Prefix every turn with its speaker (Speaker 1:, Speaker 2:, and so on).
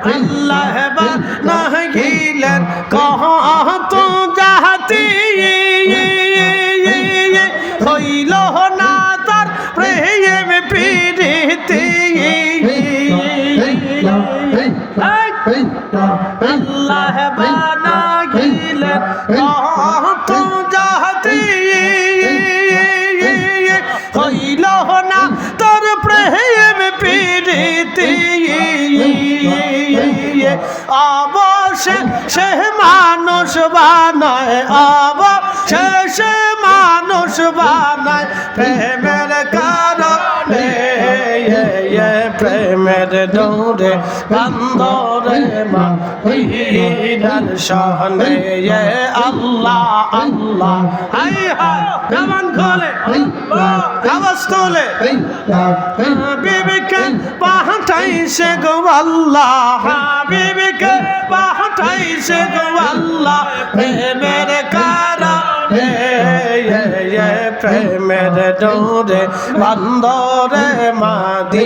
Speaker 1: আল্লাহ বানাইলেন কত জাতি হইল না তার প্রেম প্রীতি আল্লাহ বানাইলেন কত জাতি হইল না তার প্রেম প্রীতি অবশেষে মানুষ বানায় অবশেষে মানুষ বানায় প্রেমের কারণে প্রেমের ডোরে বন্দরে মদিনার শহরে আল্লাহ আল্লাহ হায় হায় জবান খোলে আওয়াজ তোলে হাবিবকে পাঠাইছে গো আল্লাহ হাবিবকে পাঠাইছে গো আল্লাহ প্রেমের কারণে প্রেমের ডোরে বন্দরে মদিনা